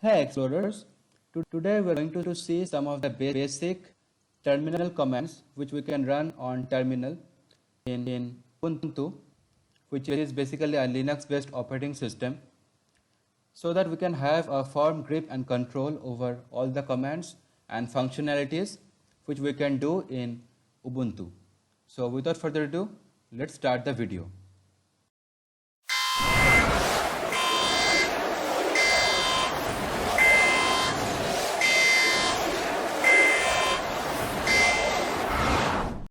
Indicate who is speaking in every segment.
Speaker 1: Hey explorers, today we're going to see some of the basic terminal commands which we can run on terminal in Ubuntu, which is basically a Linux based operating system, so that we can have a firm grip and control over all the commands and functionalities which we can do in Ubuntu. So without further ado, let's start the video.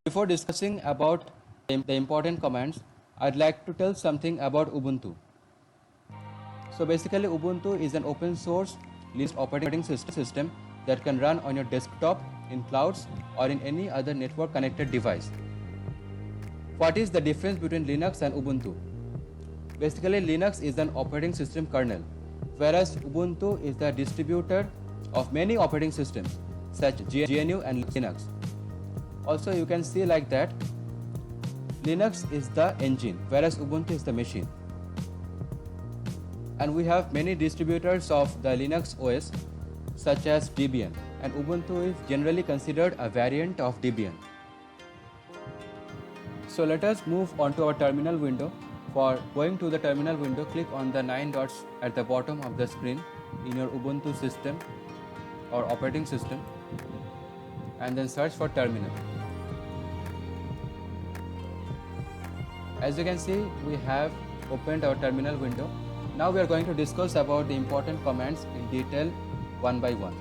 Speaker 1: Before discussing about the important commands, I'd like to tell something about Ubuntu. So basically Ubuntu is an open source Linux operating system that can run on your desktop, in clouds or in any other network connected device. What is the difference between Linux and Ubuntu? Basically Linux is an operating system kernel, whereas Ubuntu is the distributor of many operating systems such GNU and Linux. Also you can see like that Linux is the engine, whereas Ubuntu is the machine. And we have many distributors of the Linux OS such as Debian, and Ubuntu is generally considered a variant of Debian. So let us move on to our terminal window. For going to the terminal window, click on the 9 dots at the bottom of the screen in your Ubuntu system or operating system, and then search for terminal. As you can see, we have opened our terminal window. Now we are going to discuss about the important commands in detail one by one.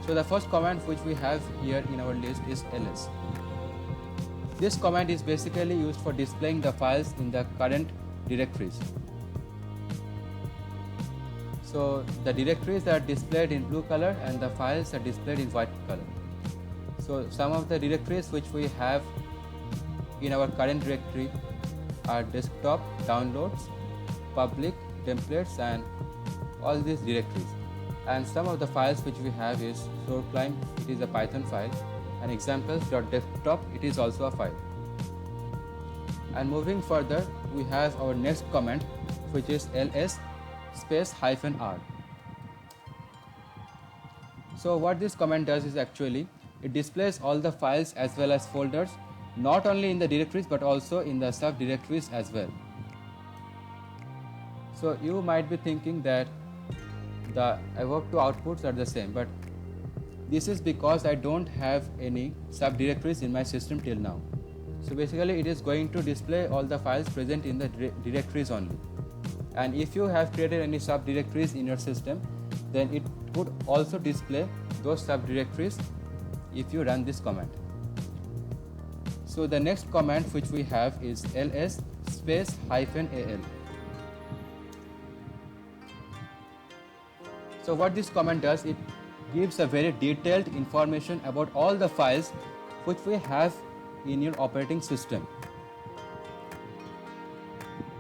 Speaker 1: So the first command which we have here in our list is ls. This command is basically used for displaying the files in the current directories. So the directories are displayed in blue color and the files are displayed in white color. So some of the directories which we have in our current directory are desktop, downloads, public, templates, and all these directories. And some of the files which we have is SourceClimb, it is a Python file, and examples.desktop, it is also a file. And moving further, we have our next command which is ls space -r. So what this command does is actually it displays all the files as well as folders, not only in the directories but also in the subdirectories as well. So you might be thinking that the above two outputs are the same, but this is because I don't have any subdirectories in my system till now. So basically it is going to display all the files present in the directories only. And if you have created any subdirectories in your system, then it would also display those subdirectories if you run this command. So the next command which we have is ls space -al. So what this command does, it gives a very detailed information about all the files which we have in your operating system.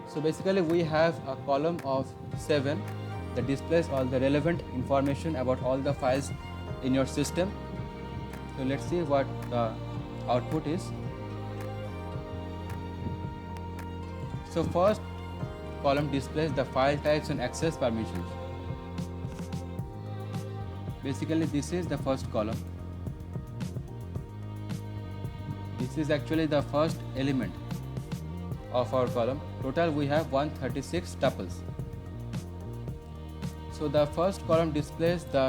Speaker 1: So basically we have a column of 7 that displays all the relevant information about all the files in your system. So let's see what the output is. So first column displays the file types and access permissions. Basically this is the first column. This is actually the first element of our column. Total we have 136 tuples. So the first column displays the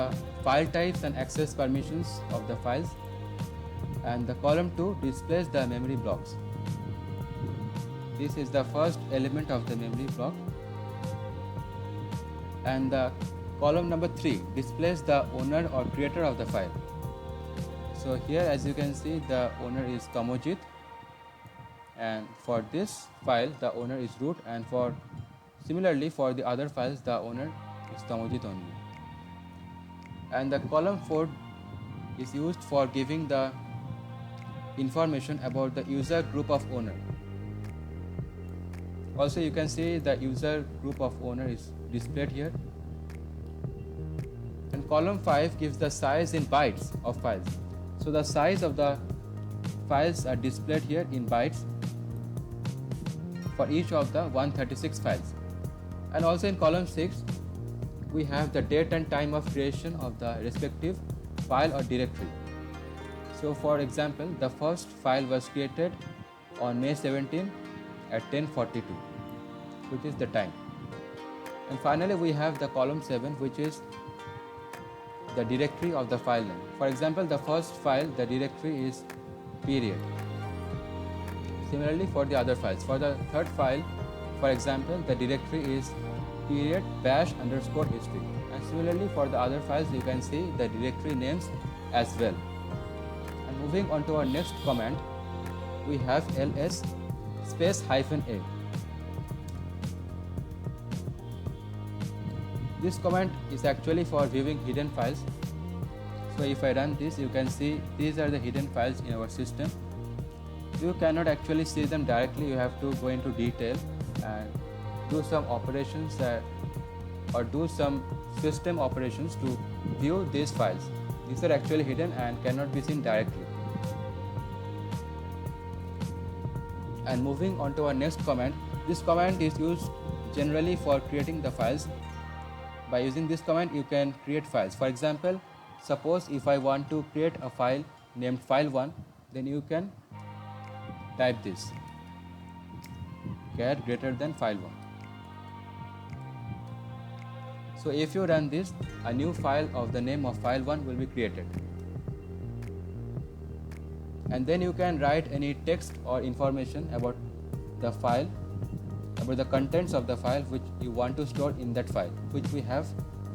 Speaker 1: file types and access permissions of the files, and the column 2 displays the memory blocks. This is the first element of the memory block, and the column number 3 displays the owner or creator of the file. So here as you can see the owner is Kamojit, and for this file the owner is root, and for similarly for the other files the owner is Kamojit only. And the column 4 is used for giving the information about the user group of owner. Also you can see the user group of owner is displayed here. And column 5 gives the size in bytes of files. So the size of the files are displayed here in bytes for each of the 136 files. And also in column 6 we have the date and time of creation of the respective file or directory. So for example, the first file was created on May 17 at 10:42, which is the time. And finally we have the column 7, which is the directory of the file name. For example, the first file, the directory is period. Similarly for the other files. For the third file, for example, the directory is period bash_history. And similarly for the other files, you can see the directory names as well. And moving on to our next command, we have ls space -a. This command is actually for viewing hidden files. So if I run this, you can see these are the hidden files in our system. You cannot actually see them directly. You have to go into detail and do some operations or do some system operations to view these files. These are actually hidden and cannot be seen directly. And moving on to our next command, this command is used generally for creating the files. By using this command, you can create files. For example, suppose if I want to create a file named file1, then you can type this char greater than file1. So if you run this, a new file of the name of file1 will be created. And then you can write any text or information about the file, about the contents of the file which you want to store in that file, which we have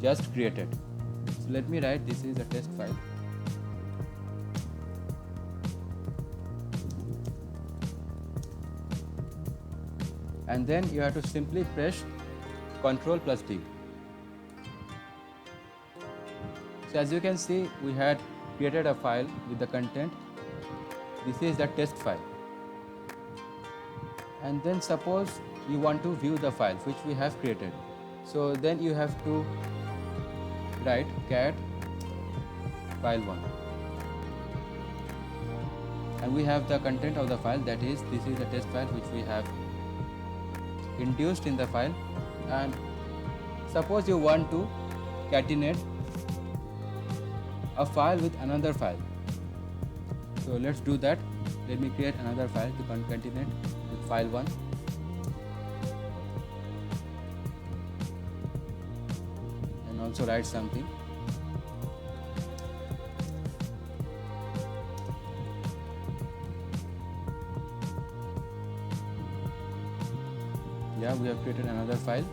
Speaker 1: just created. So let me write, this is a test file. And then you have to simply press Ctrl+D. So as you can see, we had created a file with the content. This is the test file. And then suppose you want to view the file which we have created. So then you have to write cat file1. And we have the content of the file, that is, this is the test file which we have induced in the file. And suppose you want to concatenate a file with another file. So let's do that. Let me create another file to concatenate with file1. And also write something. Yeah, we have created another file,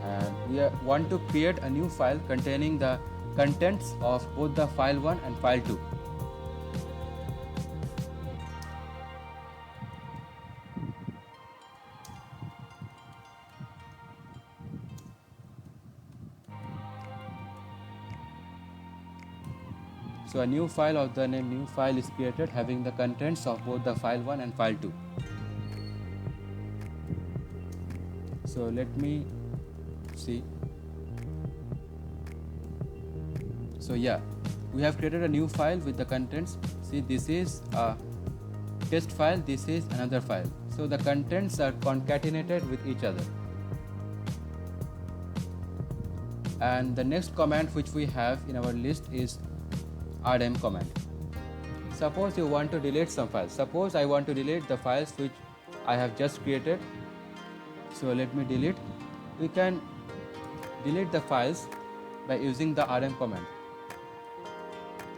Speaker 1: and we want to create a new file containing the contents of both the file1 and file2. So a new file of the name new file is created having the contents of both the file1 and file2. So let me see. So yeah, we have created a new file with the contents. See, this is a test file, this is another file. So the contents are concatenated with each other. And the next command which we have in our list is rm command. Suppose you want to delete some files. Suppose I want to delete the files which I have just created. So let me delete. We can delete the files by using the rm command.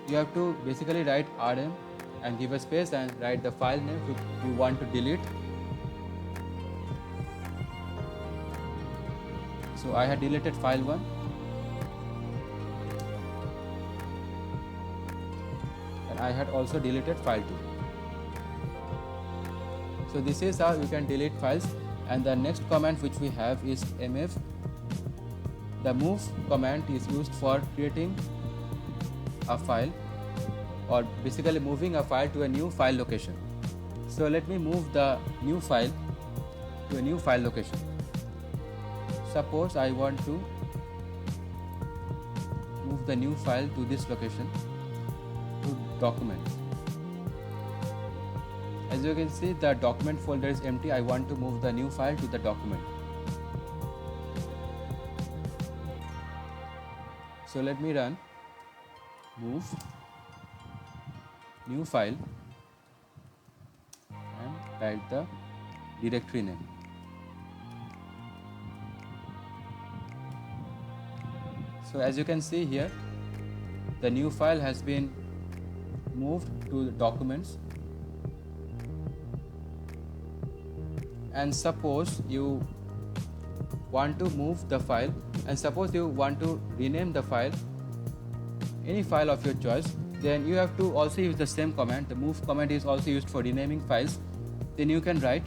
Speaker 1: You have to basically write rm and give a space and write the file name which you want to delete. So I had deleted file1. And I had also deleted file2. So this is how you can delete files. And the next command which we have is mf. The move command is used for creating a file, or basically moving a file to a new file location. So let me move the new file to a new file location. Suppose I want to move the new file to this location, to documents. As you can see, the document folder is empty. I want to move the new file to the document. So let me run move new file and write the directory name. So as you can see here, the new file has been moved to the documents, and suppose you want to move the file, and suppose you want to rename the file, any file of your choice, then you have to also use the same command. The move command is also used for renaming files. Then you can write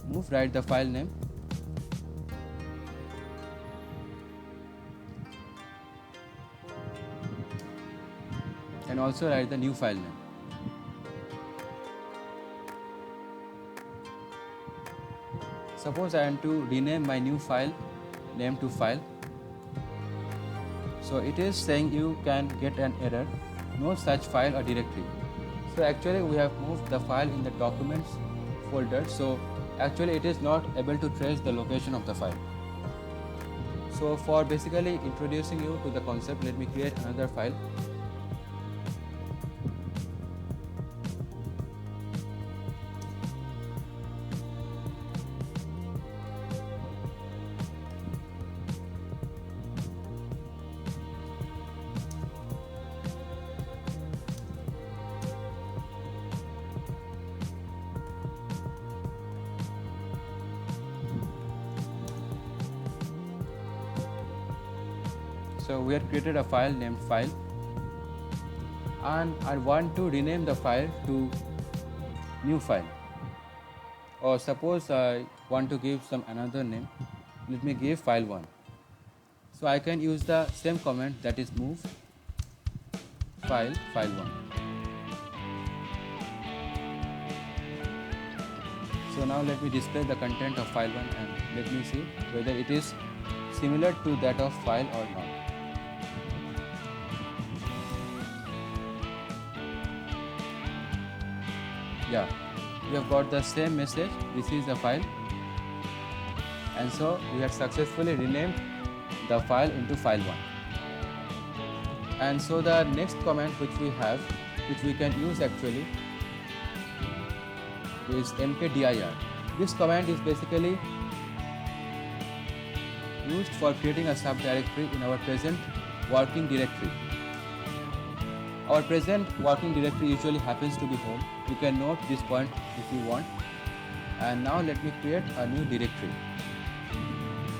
Speaker 1: move, write the file name, and also write the new file name. Suppose I want to rename my new file name to file. So it is saying you can get an error, no such file or directory. So actually we have moved the file in the documents folder, so actually it is not able to trace the location of the file. So for basically introducing you to the concept, let me create another file. So we have created a file named file, and I want to rename the file to new file, or suppose I want to give some another name. Let me give file1. So I can use the same command, that is move file1. So now let me display the content of file1 and let me see whether it is similar to that of file or not. Yeah, we have got the same message, this is the file, and so we have successfully renamed the file into file1. And so the next command which we have, which we can use actually, is mkdir. This command is basically used for creating a subdirectory in our present working directory. Our present working directory usually happens to be home. You can note this point if you want. And now let me create a new directory.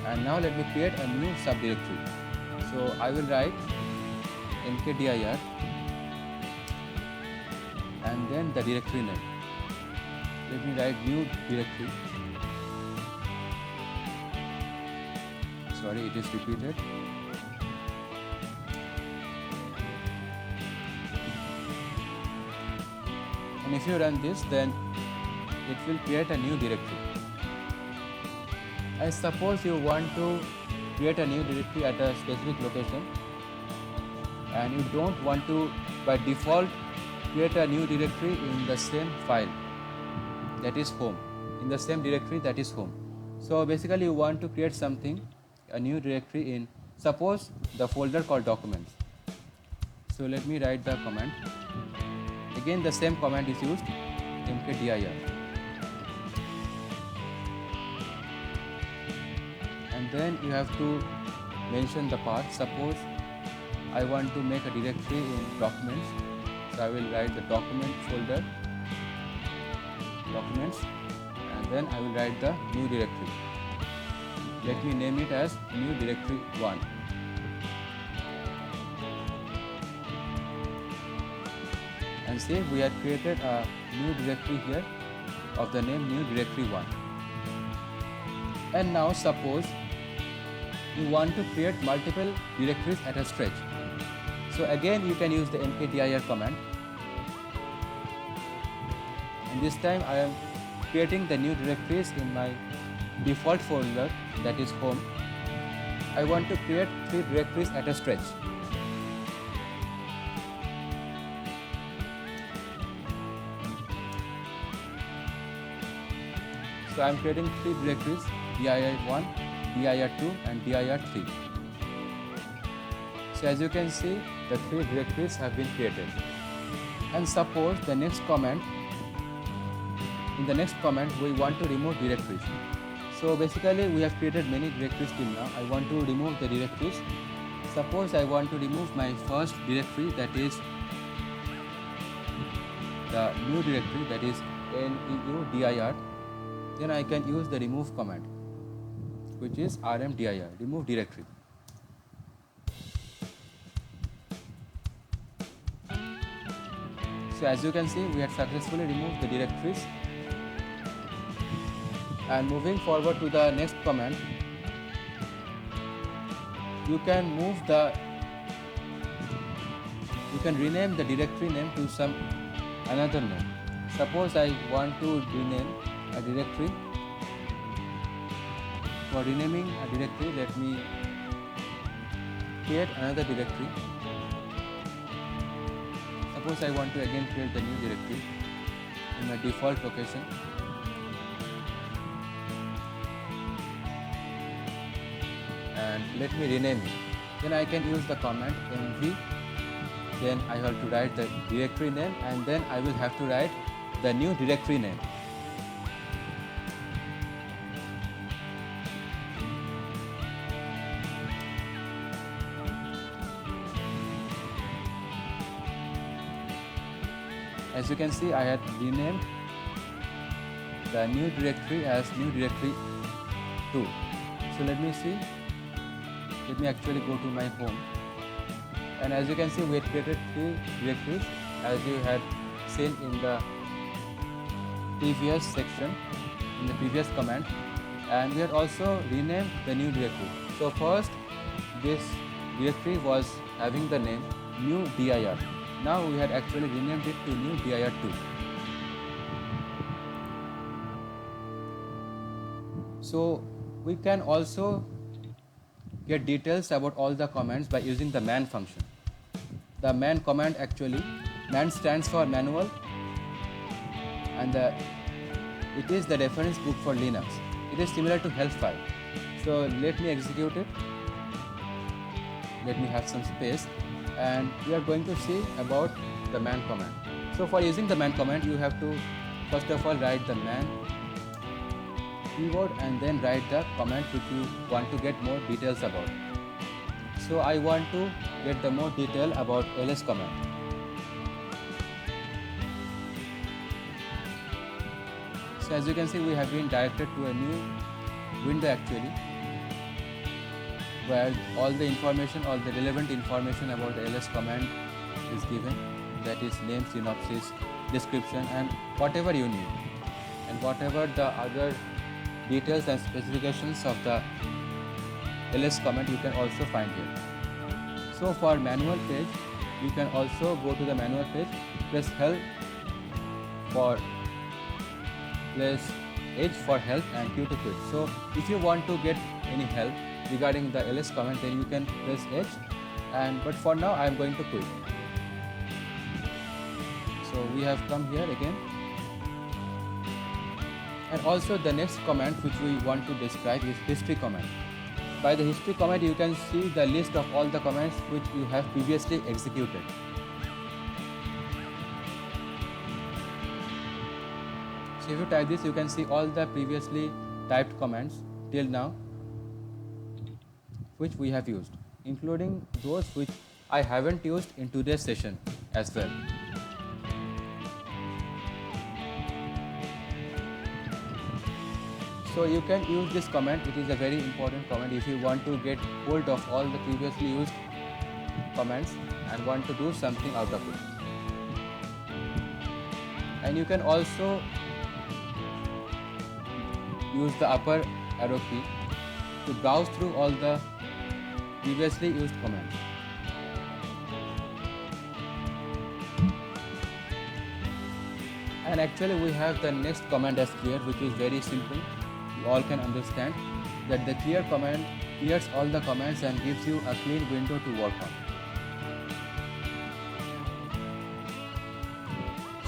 Speaker 1: And now let me create a new subdirectory. So I will write mkdir and then the directory name. Let me write new directory. Sorry, it is repeated. And if you run this, then it will create a new directory. I suppose you want to create a new directory at a specific location, and you don't want to by default create a new directory in the same file, that is home, in the same directory, that is home. So basically you want to create something, a new directory in, suppose, the folder called documents. So let me write the command. Again the same command is used, mkdir. And then you have to mention the path. Suppose I want to make a directory in documents, so I will write the document folder, documents, and then I will write the new directory. Let me name it as new directory 1. And see, we have created a new directory here of the name new directory 1. And now suppose you want to create multiple directories at a stretch. So again you can use the mkdir command. And this time I am creating the new directories in my default folder, that is home. I want to create 3 directories at a stretch. So I am creating 3 directories, dir1, dir2 and dir3. So as you can see, the 3 directories have been created. And suppose the next comment, in the next comment we want to remove directories. So basically we have created many directories till now. I want to remove the directories. Suppose I want to remove my first directory, that is the new directory, that is neudir. Then I can use the remove command, which is rmdir, remove directory. So as you can see, we had successfully removed the directories. And moving forward to the next command, you can rename the directory name to some another name. Suppose I want to rename a directory. For renaming a directory, let me create another directory. Suppose I want to again create the new directory in my default location. And let me rename it. Then I can use the command mv. Then I have to write the directory name, and then I will have to write the new directory name. As you can see, I had renamed the new directory as new directory 2. So let me see. Let me actually go to my home. And as you can see, we had created 3 directories as you had seen in the previous section, in the previous command. And we had also renamed the new directory. So first, this directory was having the name new dir. Now we had actually renamed it to new dir2. So we can also get details about all the commands by using the man function. The man command, actually, man stands for manual, and it is the reference book for Linux. It is similar to help file. So let me execute it. Let me have some space, and we are going to see about the man command. So for using the man command, you have to first of all write the man keyword and then write the command which you want to get more details about. So I want to get the more detail about ls command. So as you can see, we have been directed to a new window actually, where all the information, all the relevant information about the ls command is given, that is name, synopsis, description, and whatever you need, and whatever the other details and specifications of the ls command you can also find here. So for manual page, you can also go to the manual page, press help for press H for help and Q to quit. So if you want to get any help regarding the ls command, then you can press H, but for now I am going to quit. So we have come here again. And also the next command which we want to describe is history command. By the history command, you can see the list of all the commands which you have previously executed. So if you type this, you can see all the previously typed commands till now which we have used, including those which I haven't used in today's session as well. So you can use this command. It is a very important command if you want to get hold of all the previously used commands and want to do something out of it. And you can also use the upper arrow key to browse through all the previously used commands. And actually we have the next command as clear, which is very simple. You all can understand that the clear command clears all the commands and gives you a clean window to work on.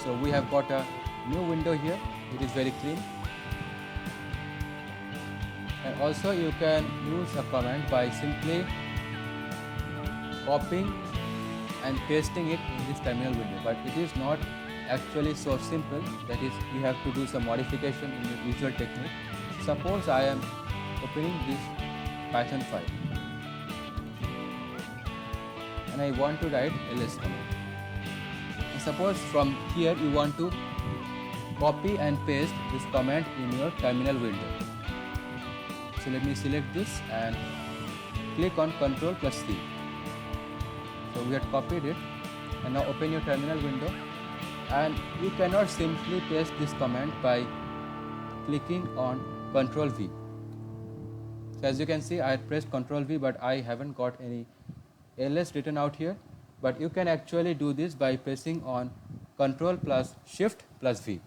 Speaker 1: So we have got a new window here. It is very clean. And also you can use a command by simply copying and pasting it in this terminal window, but it is not actually so simple. That is, you have to do some modification in your usual technique. Suppose I am opening this Python file and I want to write ls command. And suppose from here you want to copy and paste this command in your terminal window. So let me select this and click on Ctrl plus C. So we have copied it, and now open your terminal window, and you cannot simply paste this command by clicking on Ctrl V. So as you can see, I pressed Ctrl V, but I haven't got any ls written out here. But you can actually do this by pressing on Ctrl plus Shift plus V.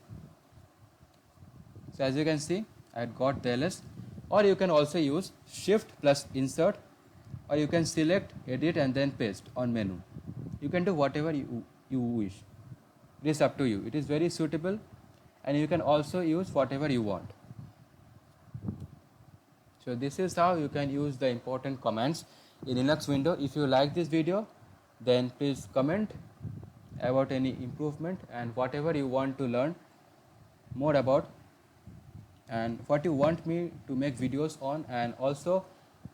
Speaker 1: So as you can see, I had got the ls, or you can also use Shift plus Insert, or you can select Edit and then Paste on menu. You can do whatever you wish. It is up to you. It is very suitable, and you can also use whatever you want. So this is how you can use the important commands in Linux window. If you like this video, then please comment about any improvement and whatever you want to learn more about, and what you want me to make videos on, and also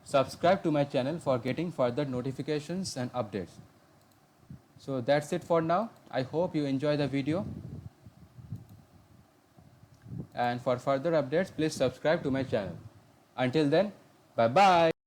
Speaker 1: subscribe to my channel for getting further notifications and updates. So that's it for now. I hope you enjoy the video, and for further updates please subscribe to my channel. Until then, bye bye.